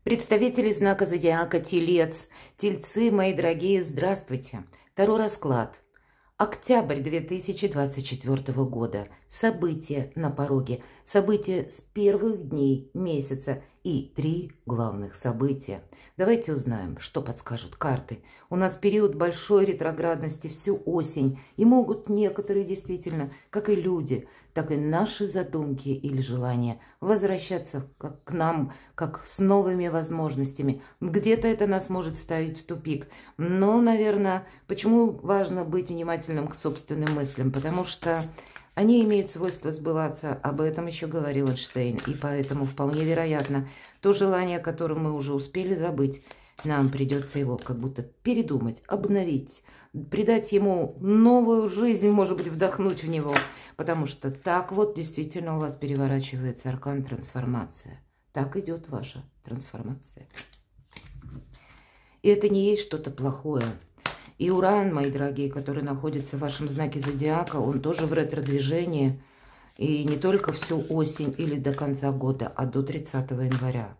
Представители знака зодиака Телец, Тельцы, мои дорогие, здравствуйте. Второй расклад. Октябрь 2024 года. События на пороге. События с первых дней месяца и 3 главных события. Давайте узнаем, что подскажут карты. У нас период большой ретроградности всю осень. И могут некоторые действительно, как и люди, так и наши задумки или желания возвращаться к нам, как с новыми возможностями. Где-то это нас может ставить в тупик. Но, наверное, почему важно быть внимательным к собственным мыслям? Потому что они имеют свойство сбываться. Об этом еще говорил Эйнштейн. И поэтому вполне вероятно, то желание, которое мы уже успели забыть, нам придется его как будто передумать, обновить, придать ему новую жизнь, может быть, вдохнуть в него. Потому что так вот действительно у вас переворачивается аркан трансформация. Так идет ваша трансформация. И это не есть что-то плохое. И Уран, мои дорогие, который находится в вашем знаке зодиака, он тоже в ретро-движении. И не только всю осень или до конца года, а до 30 января.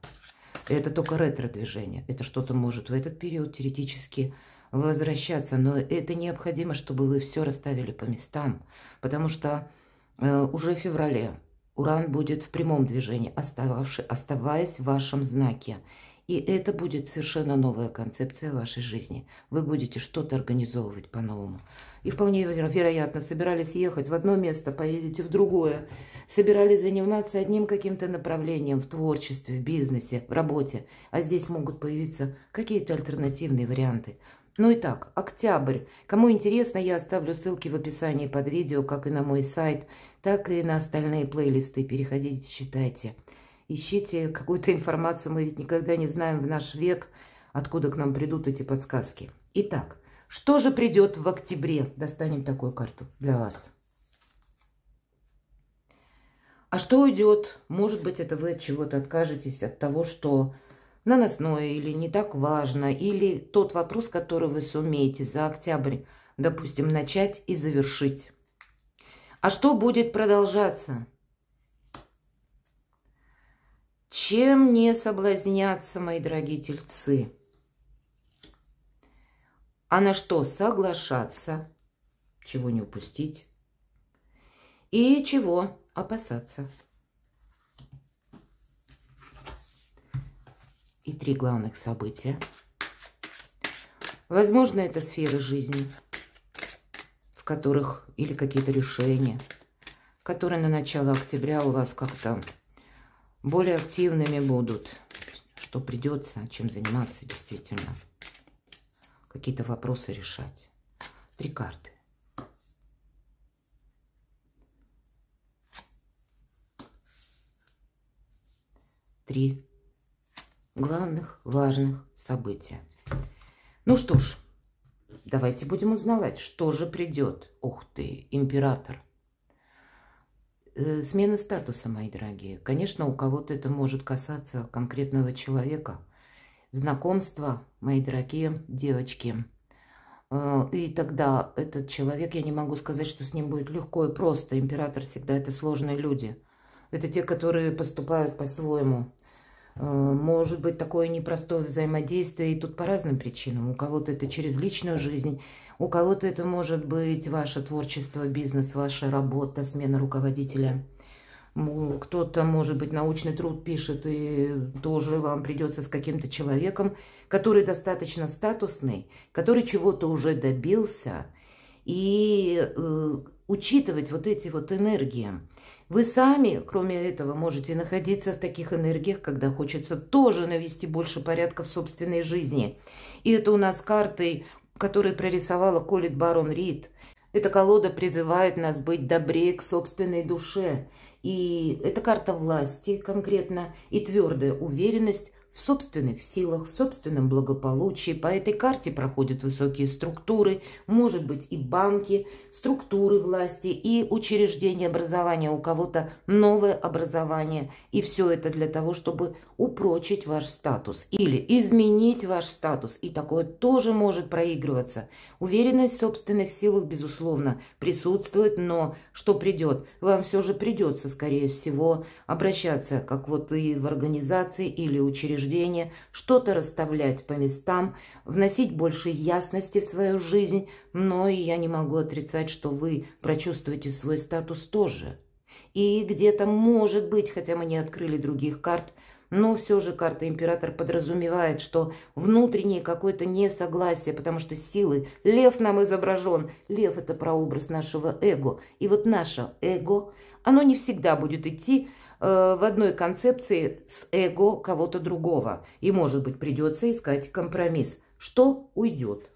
Это только ретро-движение. Это что-то может в этот период теоретически возвращаться. Но это необходимо, чтобы вы все расставили по местам. Потому что уже в феврале Уран будет в прямом движении, оставаясь в вашем знаке. И это будет совершенно новая концепция вашей жизни. Вы будете что-то организовывать по-новому. И вполне вероятно, собирались ехать в одно место, поедете в другое. Собирались заниматься одним каким-то направлением в творчестве, в бизнесе, в работе. А здесь могут появиться какие-то альтернативные варианты. Ну и так, октябрь. Кому интересно, я оставлю ссылки в описании под видео, как и на мой сайт, так и на остальные плейлисты. Переходите, читайте. Ищите какую-то информацию, мы ведь никогда не знаем в наш век, откуда к нам придут эти подсказки. Итак, что же придет в октябре? Достанем такую карту для вас. А что уйдет? Может быть, это вы от чего-то откажетесь, от того, что наносное или не так важно, или тот вопрос, который вы сумеете за октябрь, допустим, начать и завершить. А что будет продолжаться? Чем не соблазняться, мои дорогие тельцы? А на что соглашаться? Чего не упустить? И чего опасаться? И 3 главных события. Возможно, это сферы жизни, в которых или какие-то решения, которые на начало октября у вас как-то более активными будут, что придется, чем заниматься действительно. Какие-то вопросы решать. 3 карты. Три главных важных события. Ну что ж, давайте будем узнавать, что же придет. Ух ты, император. Смена статуса, мои дорогие. Конечно, у кого-то это может касаться конкретного человека. Знакомства, мои дорогие девочки. И тогда этот человек, я не могу сказать, что с ним будет легко и просто. Император всегда это сложные люди. Это те, которые поступают по-своему. Может быть такое непростое взаимодействие, и тут по разным причинам. У кого-то это через личную жизнь, у кого-то это может быть ваше творчество, бизнес, ваша работа, смена руководителя. Кто-то, может быть, научный труд пишет, и тоже вам придется с каким-то человеком, который достаточно статусный, который чего-то уже добился, и учитывать вот эти вот энергии. Вы сами, кроме этого, можете находиться в таких энергиях, когда хочется тоже навести больше порядка в собственной жизни. И это у нас карты, которые прорисовала Колет Барон Рид. Эта колода призывает нас быть добрее к собственной душе. И это карта власти конкретно и твердая уверенность в собственных силах, в собственном благополучии. По этой карте проходят высокие структуры, может быть и банки, структуры власти и учреждения образования. У кого-то новое образование. И все это для того, чтобы упрочить ваш статус или изменить ваш статус. И такое тоже может проигрываться. Уверенность в собственных силах, безусловно, присутствует, но что придет? Вам все же придется, скорее всего, обращаться, как вот и в организации или учреждении, убеждения, что-то расставлять по местам, вносить больше ясности в свою жизнь. Но и я не могу отрицать, что вы прочувствуете свой статус тоже. И где-то, может быть, хотя мы не открыли других карт, но все же карта Император подразумевает, что внутреннее какое-то несогласие, потому что силы, лев нам изображен, лев – это прообраз нашего эго. И вот наше эго, оно не всегда будет идти в одной концепции с эго кого-то другого. И, может быть, придется искать компромисс. Что уйдет?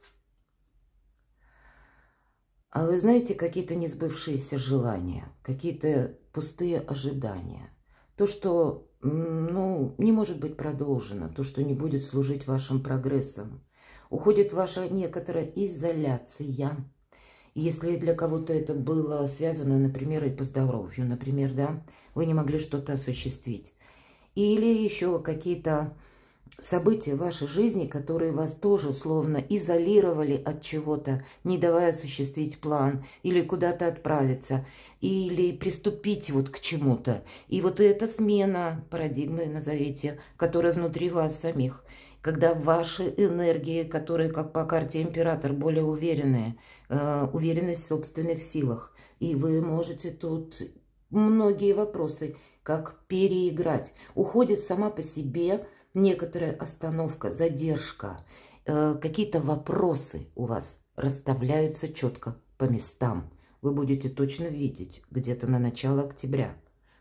А вы знаете, какие-то несбывшиеся желания, какие-то пустые ожидания. То, что не может быть продолжено, то, что не будет служить вашим прогрессом. Уходит ваша некоторая изоляция. Если для кого-то это было связано, например, и по здоровью, например, да, вы не могли что-то осуществить. Или еще какие-то события в вашей жизни, которые вас тоже словно изолировали от чего-то, не давая осуществить план, или куда-то отправиться, или приступить вот к чему-то. И вот эта смена парадигмы, назовите, которая внутри вас самих, когда ваши энергии, которые, как по карте Император, более уверенные, уверенность в собственных силах, и вы можете тут многие вопросы как переиграть. Уходит сама по себе некоторая остановка, задержка, какие-то вопросы у вас расставляются четко по местам. Вы будете точно видеть где-то на начало октября,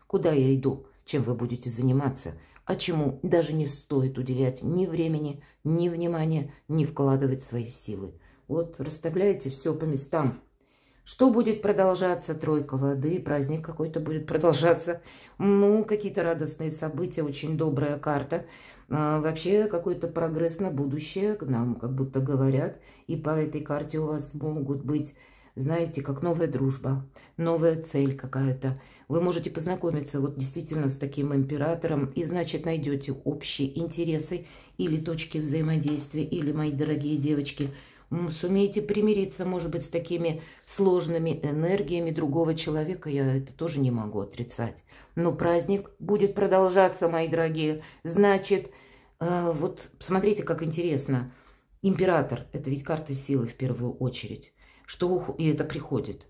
куда я иду, чем вы будете заниматься, а чему даже не стоит уделять ни времени, ни внимания, ни вкладывать свои силы. Вот расставляете все по местам. Что будет продолжаться? Тройка воды, праздник какой-то будет продолжаться. Ну, какие-то радостные события, очень добрая карта. Вообще какой-то прогресс на будущее, нам как будто говорят. И по этой карте у вас могут быть, знаете, как новая дружба, новая цель какая-то. Вы можете познакомиться вот действительно с таким императором и, значит, найдете общие интересы или точки взаимодействия, или, мои дорогие девочки, сумеете примириться, может быть, с такими сложными энергиями другого человека. Я это тоже не могу отрицать. Но праздник будет продолжаться, мои дорогие. Значит, вот смотрите, как интересно. Император – это ведь карта силы в первую очередь. И это приходит.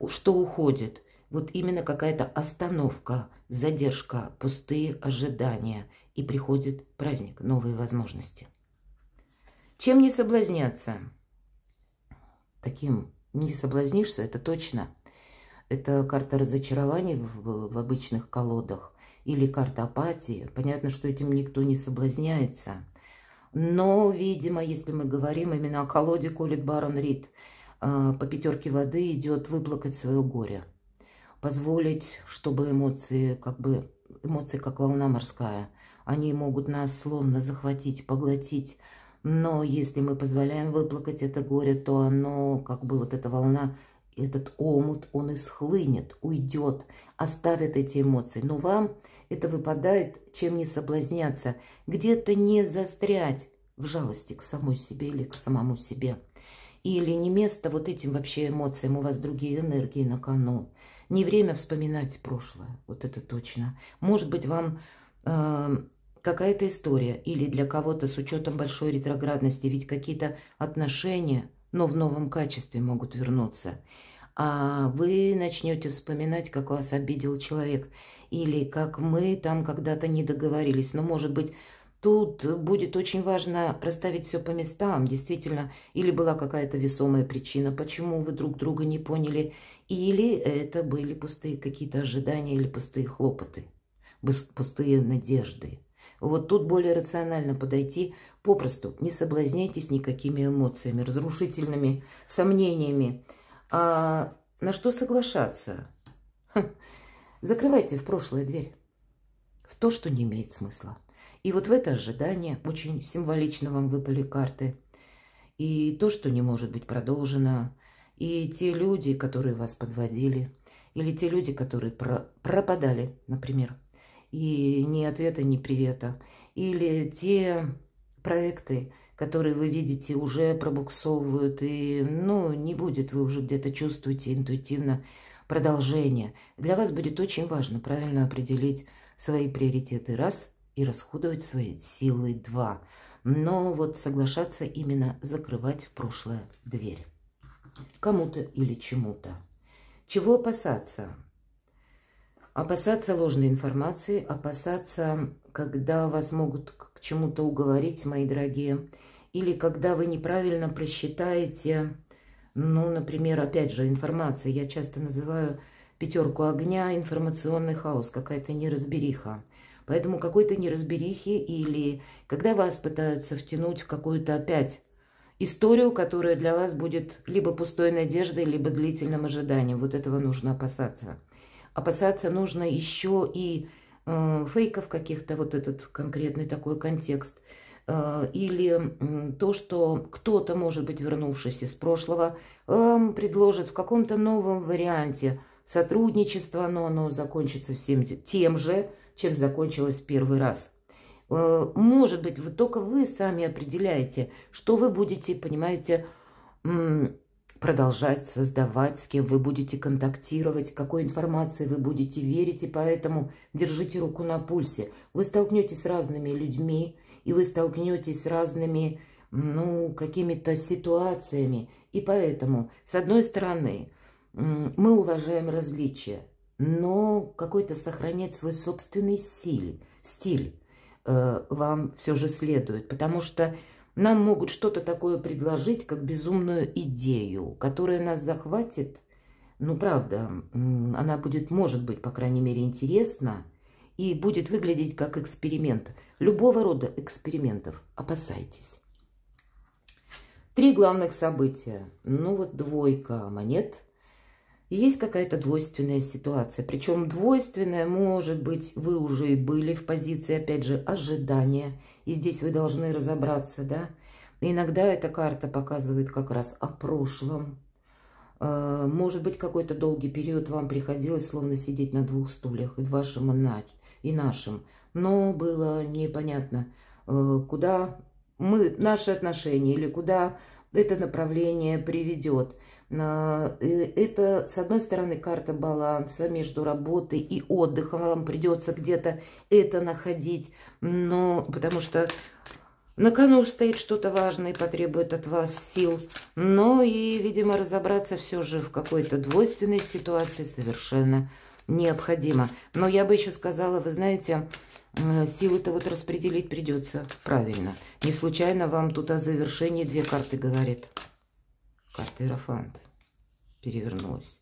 Что уходит? Вот именно какая-то остановка, задержка, пустые ожидания. И приходит праздник, новые возможности. Чем не соблазняться? Таким не соблазнишься, это точно. Это карта разочарований в обычных колодах или карта апатии. Понятно, что этим никто не соблазняется. Но, видимо, если мы говорим именно о колоде Колет Барон Рид, по пятерке воды идет выплакать свое горе. Позволить, чтобы эмоции как волна морская, они могут нас словно захватить, поглотить. Но если мы позволяем выплакать это горе, то оно, вот эта волна, этот омут, он исхлынет, уйдет, оставит эти эмоции. Но вам это выпадает, чем не соблазняться, где-то не застрять в жалости к самой себе или к самому себе. Или не место вот этим вообще эмоциям, у вас другие энергии на кону. Не время вспоминать прошлое, вот это точно. Может быть, вам какая-то история или для кого-то с учетом большой ретроградности, ведь какие-то отношения, но в новом качестве могут вернуться. А вы начнете вспоминать, как вас обидел человек, или как мы там когда-то не договорились. Но, может быть, тут будет очень важно расставить все по местам, действительно, или была какая-то весомая причина, почему вы друг друга не поняли, или это были пустые какие-то ожидания или пустые хлопоты, пустые надежды. Вот тут более рационально подойти, попросту не соблазняйтесь никакими эмоциями, разрушительными сомнениями. А на что соглашаться? Закрывайте в прошлое дверь, в то, что не имеет смысла. И вот в это ожидание очень символично вам выпали карты. И то, что не может быть продолжено, и те люди, которые вас подводили, или те люди, которые пропадали, например, и ни ответа, ни привета. Или те проекты, которые вы видите, уже пробуксовывают, и, не будет, вы уже где-то чувствуете интуитивно продолжение. Для вас будет очень важно правильно определить свои приоритеты, раз, и расходовать свои силы 2. Но вот соглашаться именно закрывать в прошлое дверь. Кому-то или чему-то. Чего опасаться? Опасаться ложной информации, опасаться, когда вас могут к чему-то уговорить, мои дорогие, или когда вы неправильно просчитаете, ну, например, опять же, информация. Я часто называю 5 огня информационный хаос, какая-то неразбериха. Поэтому какой-то неразберихи или когда вас пытаются втянуть в какую-то опять историю, которая для вас будет либо пустой надеждой, либо длительным ожиданием. Вот этого нужно опасаться. Опасаться нужно еще и фейков каких-то, вот этот конкретный такой контекст. Или то, что кто-то, может быть, вернувшись из прошлого, вам предложит в каком-то новом варианте сотрудничество, но оно закончится всем тем же, чем закончилось в первый раз. Может быть, только вы сами определяете, что вы будете, понимаете, продолжать создавать, с кем вы будете контактировать, какой информации вы будете верить, и поэтому держите руку на пульсе. Вы столкнетесь с разными людьми, и вы столкнетесь с разными, ну, какими-то ситуациями. И поэтому, с одной стороны, мы уважаем различия, но какой-то сохранять свой собственный стиль вам все же следует, потому что нам могут что-то такое предложить, как безумную идею, которая нас захватит. Ну, правда, она будет, может быть, по крайней мере, интересна и будет выглядеть как эксперимент. Любого рода экспериментов опасайтесь. 3 главных события. Ну, вот 2 монет. И есть какая-то двойственная ситуация. Причем двойственная, может быть, вы уже и были в позиции, опять же, ожидания. И здесь вы должны разобраться, да. Иногда эта карта показывает как раз о прошлом. Может быть, какой-то долгий период вам приходилось словно сидеть на 2 стульях, и вашим, и нашим. Но было непонятно, куда наши отношения или куда это направление приведет. Это, с одной стороны, карта баланса между работой и отдыхом. Вам придется где-то это находить, но потому что на кону стоит что-то важное и потребует от вас сил. Но и, видимо, разобраться все же в какой-то двойственной ситуации совершенно необходимо. Но я бы еще сказала, вы знаете, силы-то вот распределить придется правильно. Не случайно вам тут о завершении 2 карты говорит. Карта Иерофант перевернулась.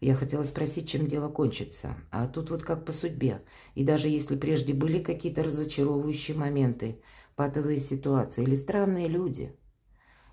Я хотела спросить, чем дело кончится. А тут вот как по судьбе. И даже если прежде были какие-то разочаровывающие моменты, патовые ситуации или странные люди,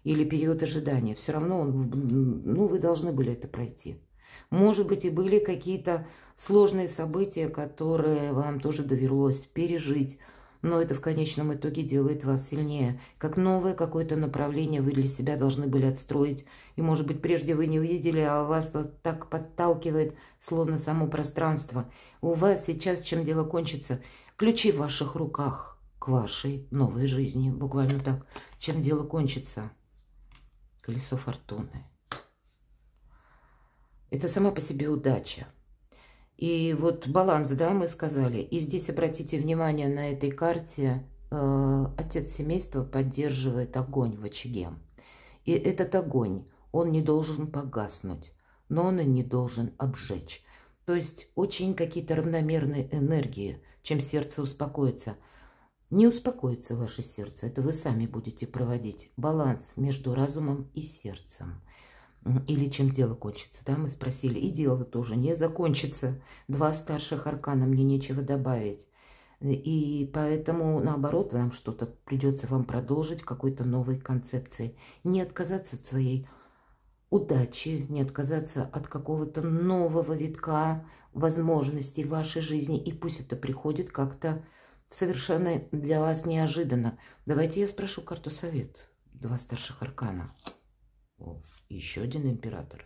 или период ожидания, все равно ну, вы должны были это пройти. Может быть, и были какие-то сложные события, которые вам тоже довелось пережить. Но это в конечном итоге делает вас сильнее. Как новое какое-то направление вы для себя должны были отстроить. И, может быть, прежде вы не увидели, а вас вот так подталкивает, словно само пространство. У вас сейчас, чем дело кончится, ключи в ваших руках к вашей новой жизни. Буквально так. Чем дело кончится. Колесо фортуны. Это сама по себе удача. И вот баланс, да, мы сказали. И здесь обратите внимание на этой карте. Отец семейства поддерживает огонь в очаге. И этот огонь, он не должен погаснуть, но он и не должен обжечь. То есть очень какие-то равномерные энергии, чем сердце успокоится. Не успокоится ваше сердце, это вы сами будете проводить баланс между разумом и сердцем. Или чем дело кончится, да, мы спросили. И дело тоже не закончится. 2 старших аркана, мне нечего добавить. И поэтому, наоборот, нам что-то придется вам продолжить в какой-то новой концепции. Не отказаться от своей удачи, не отказаться от какого-то нового витка возможностей в вашей жизни. И пусть это приходит как-то совершенно для вас неожиданно. Давайте я спрошу карту совет. 2 старших аркана. О, еще один император.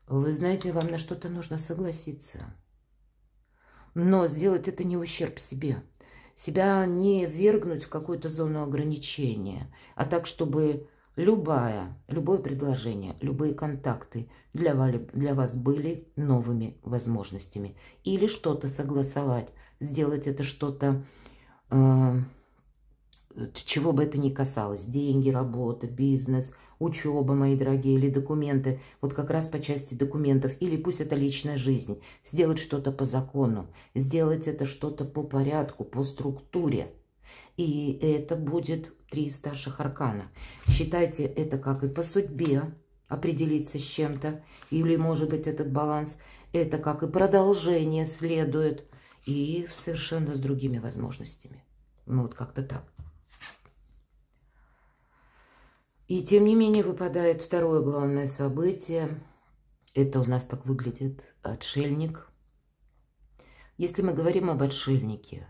Вы знаете, вам на что-то нужно согласиться. Но сделать это не в ущерб себе. Себя не ввергнуть в какую-то зону ограничения, а так, чтобы любое предложение, любые контакты для вас были новыми возможностями. Или что-то согласовать сделать это что-то, чего бы это ни касалось. Деньги, работа, бизнес, учеба, мои дорогие, или документы. Вот как раз по части документов. Или пусть это личная жизнь. Сделать что-то по закону. Сделать это что-то по порядку, по структуре. И это будет 3 старших аркана. Считайте это как и по судьбе определиться с чем-то. Или, может быть, этот баланс. Это как и продолжение следует. И совершенно с другими возможностями. Ну, вот как-то так. И тем не менее выпадает второе главное событие. Это у нас так выглядит отшельник. Если мы говорим об отшельнике,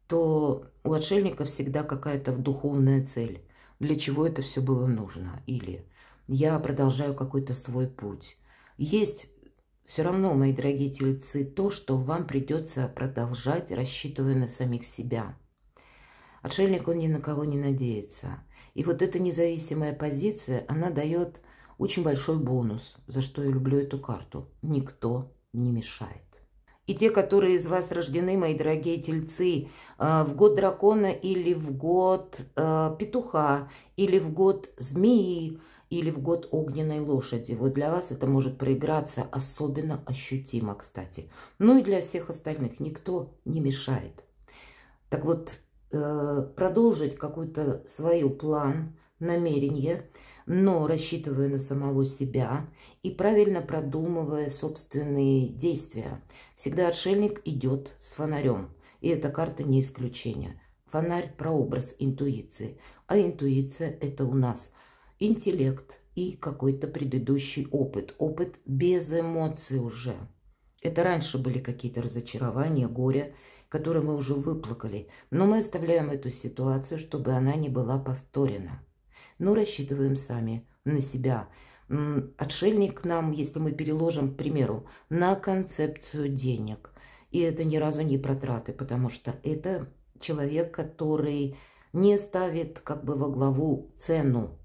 то у отшельника всегда какая-то духовная цель. Для чего это все было нужно? Или я продолжаю какой-то свой путь. Есть все равно, мои дорогие тельцы, то, что вам придется продолжать, рассчитывая на самих себя. Отшельник, он ни на кого не надеется. И вот эта независимая позиция, она дает очень большой бонус, за что я люблю эту карту. Никто не мешает. И те, которые из вас рождены, мои дорогие тельцы, в год дракона или в год петуха, или в год змеи, или в год огненной лошади. Вот для вас это может проиграться особенно ощутимо, кстати. Ну и для всех остальных никто не мешает. Так вот, продолжить какой-то свой план, намерение, но рассчитывая на самого себя и правильно продумывая собственные действия. Всегда отшельник идет с фонарем, и эта карта не исключение. Фонарь – прообраз интуиции, а интуиция – это у нас интеллект и какой-то предыдущий опыт. Опыт без эмоций уже. Это раньше были какие-то разочарования, горе, которые мы уже выплакали. Но мы оставляем эту ситуацию, чтобы она не была повторена. Но рассчитываем сами на себя. Отшельник нам, если мы переложим, к примеру, на концепцию денег. И это ни разу не про траты, потому что это человек, который не ставит как бы во главу цену.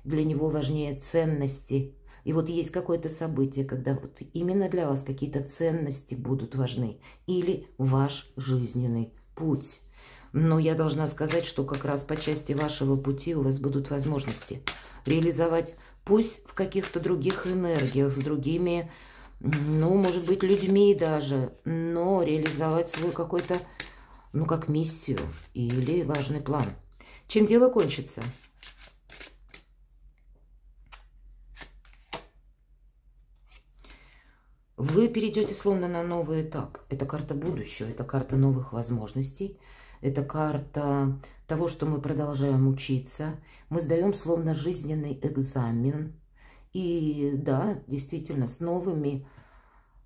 Для него важнее ценности. И вот есть какое-то событие, когда вот именно для вас какие-то ценности будут важны. Или ваш жизненный путь. Но я должна сказать, что как раз по части вашего пути у вас будут возможности реализовать, пусть в каких-то других энергиях, с другими, ну, может быть, людьми даже, но реализовать свой какой-то, ну, как миссию или важный план. Чем дело кончится? Вы перейдете словно на новый этап. Это карта будущего, это карта новых возможностей. Это карта того, что мы продолжаем учиться. Мы сдаем словно жизненный экзамен. И да, действительно, с новыми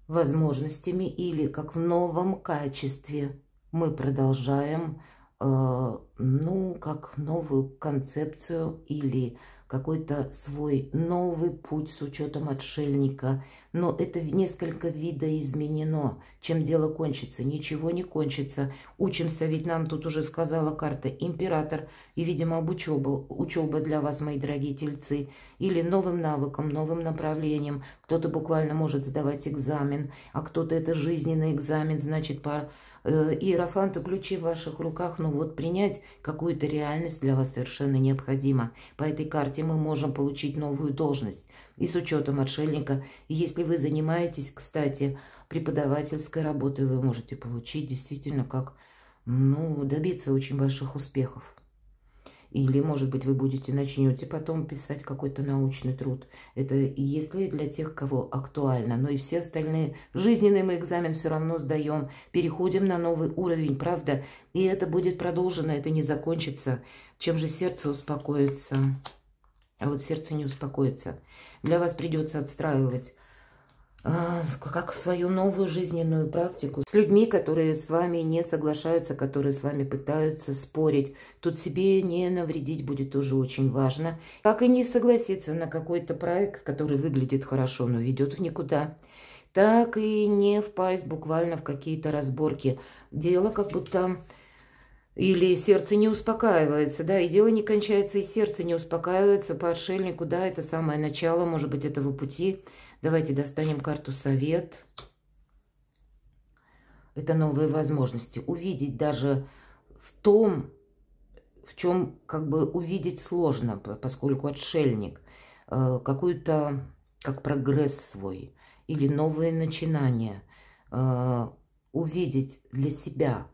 возможностями или как в новом качестве мы продолжаем, ну, как новую концепцию или какой-то свой новый путь с учетом отшельника. Но это несколько видоизменено. Чем дело кончится? Ничего не кончится. Учимся, ведь нам тут уже сказала карта император. И, видимо, об учебе. Учеба для вас, мои дорогие тельцы. Или новым навыком, новым направлением. Кто-то буквально может сдавать экзамен, а кто-то это жизненный экзамен, значит, по иерофанту ключи в ваших руках. Ну вот принять какую-то реальность для вас совершенно необходимо. По этой карте мы можем получить новую должность. И с учетом отшельника, если вы занимаетесь, кстати, преподавательской работой, вы можете получить действительно как, ну, добиться очень больших успехов. Или, может быть, вы начнете потом писать какой-то научный труд. Это если для тех, кого актуально. Но и все остальные жизненный мы экзамен все равно сдаем. Переходим на новый уровень, правда? И это будет продолжено, это не закончится. Чем же сердце успокоится? А вот сердце не успокоится. Для вас придется отстраивать как свою новую жизненную практику с людьми, которые с вами не соглашаются, которые с вами пытаются спорить. Тут себе не навредить будет тоже очень важно. Как и не согласиться на какой-то проект, который выглядит хорошо, но ведет в никуда. Так и не впасть буквально в какие-то разборки. Дело как будто... Или сердце не успокаивается, да, и дело не кончается, и сердце не успокаивается по отшельнику, да, это самое начало, может быть, этого пути. Давайте достанем карту «Совет». это новые возможности. Увидеть даже в том, в чем как бы увидеть сложно, поскольку отшельник, какой-то как прогресс свой или новые начинания, увидеть для себя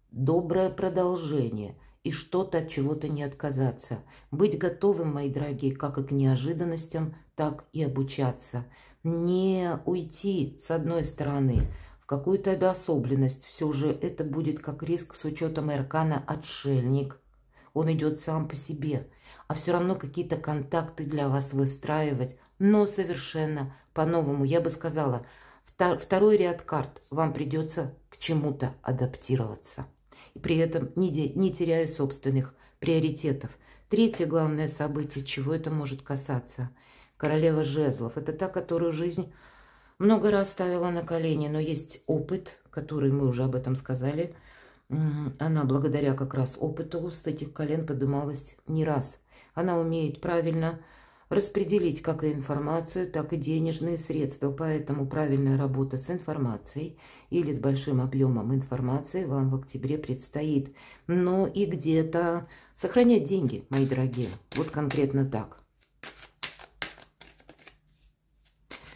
доброе продолжение и что-то от чего-то не отказаться. Быть готовым, мои дорогие, как и к неожиданностям, так и обучаться. Не уйти с одной стороны в какую-то обособленность. Все же это будет как риск с учетом аркана отшельник. Он идет сам по себе, а все равно какие-то контакты для вас выстраивать, но совершенно по-новому. Я бы сказала, второй ряд карт вам придется к чему-то адаптироваться. И при этом не теряя собственных приоритетов. Третье главное событие, чего это может касаться. Королева жезлов. Это та, которую жизнь много раз ставила на колени, но есть опыт, который мы уже об этом сказали. Она благодаря как раз опыту с этих колен поднималась не раз. Она умеет правильно распределить как и информацию, так и денежные средства. Поэтому правильная работа с информацией или с большим объемом информации вам в октябре предстоит. Но и где-то сохранять деньги, мои дорогие. Вот конкретно так.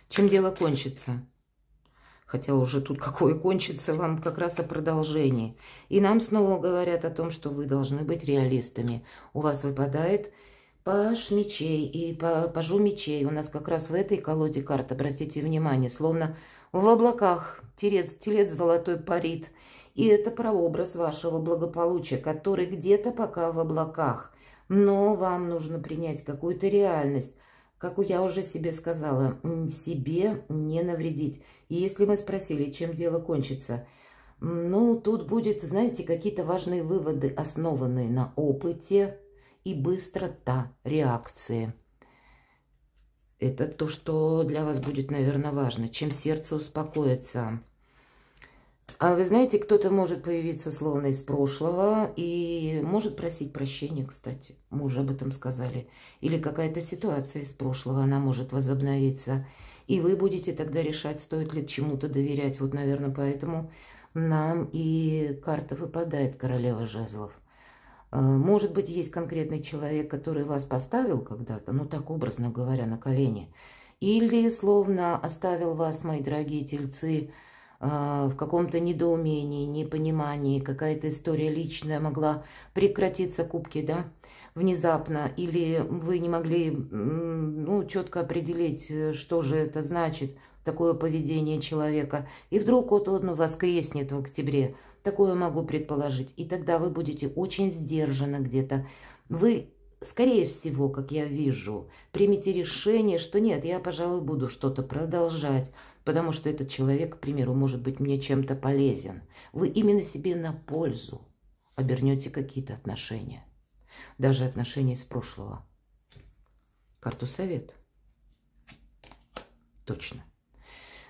Чем дело кончится? Хотя уже тут какое кончится, вам как раз о продолжении. И нам снова говорят о том, что вы должны быть реалистами. У вас выпадает паж мечей и пажу мечей. У нас как раз в этой колоде карт, обратите внимание, словно в облаках телец золотой парит. И это прообраз вашего благополучия, который где-то пока в облаках. Но вам нужно принять какую-то реальность. Как я уже себе сказала, себе не навредить. И если мы спросили, чем дело кончится, ну, тут будет, знаете, какие-то важные выводы, основанные на опыте и быстрота реакции. Это то, что для вас будет, наверное, важно. Чем сердце успокоится. А вы знаете, кто-то может появиться словно из прошлого и может просить прощения, кстати. Мы уже об этом сказали. Или какая-то ситуация из прошлого, она может возобновиться. И вы будете тогда решать, стоит ли чему-то доверять. Вот, наверное, поэтому нам и карта выпадает, королева жезлов. Может быть, есть конкретный человек, который вас поставил когда-то, ну так образно говоря, на колени. Или словно оставил вас, мои дорогие тельцы, в каком-то недоумении, непонимании, какая-то история личная могла прекратиться, кубки, да, внезапно, или вы не могли, ну, четко определить, что же это значит, такое поведение человека, и вдруг вот он воскреснет в октябре, такое могу предположить, и тогда вы будете очень сдержанно где-то, вы, скорее всего, как я вижу, примите решение, что нет, я, пожалуй, буду что-то продолжать, потому что этот человек, к примеру, может быть мне чем-то полезен. Вы именно себе на пользу обернете какие-то отношения. Даже отношения из прошлого. Карту совет. Точно.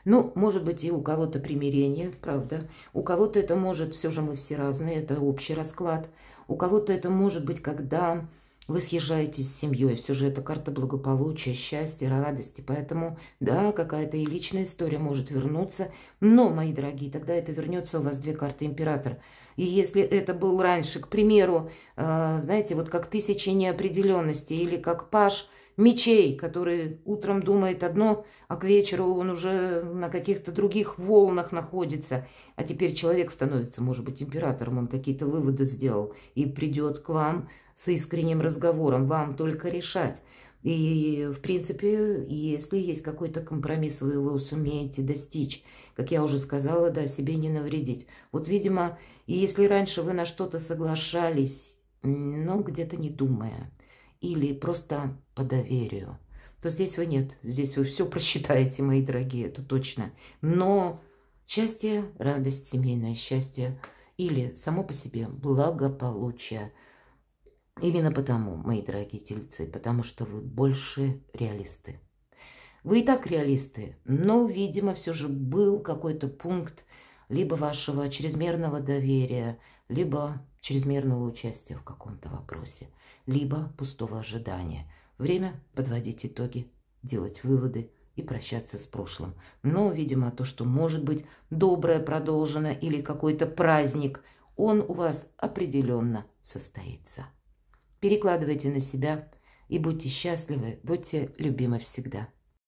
Ну, может быть, и у кого-то примирение, правда. У кого-то это может, все же мы все разные, это общий расклад. У кого-то это может быть, когда вы съезжаетесь с семьей. Все же это карта благополучия, счастья, радости. Поэтому, да, какая-то и личная история может вернуться. Но, мои дорогие, тогда это вернется у вас две карты император. И если это был раньше, к примеру, знаете, вот как тысячи неопределенностей или как паж мечей, который утром думает одно, а к вечеру он уже на каких-то других волнах находится. А теперь человек становится, может быть, императором, он какие-то выводы сделал и придет к вам с искренним разговором, вам только решать. И, в принципе, если есть какой-то компромисс, вы его сумеете достичь. Как я уже сказала, да, себе не навредить. Вот, видимо, если раньше вы на что-то соглашались, но где-то не думая, или просто по доверию, то здесь вы нет. Здесь вы все просчитаете, мои дорогие, это точно. Но счастье, радость, семейное счастье или само по себе благополучие. Именно потому, мои дорогие тельцы, потому что вы больше реалисты. Вы и так реалисты, но, видимо, все же был какой-то пункт либо вашего чрезмерного доверия, либо чрезмерного участия в каком-то вопросе, либо пустого ожидания. Время подводить итоги, делать выводы и прощаться с прошлым. Но, видимо, то, что может быть доброе продолжено или какой-то праздник, он у вас определенно состоится. Перекладывайте на себя и будьте счастливы, будьте любимы всегда.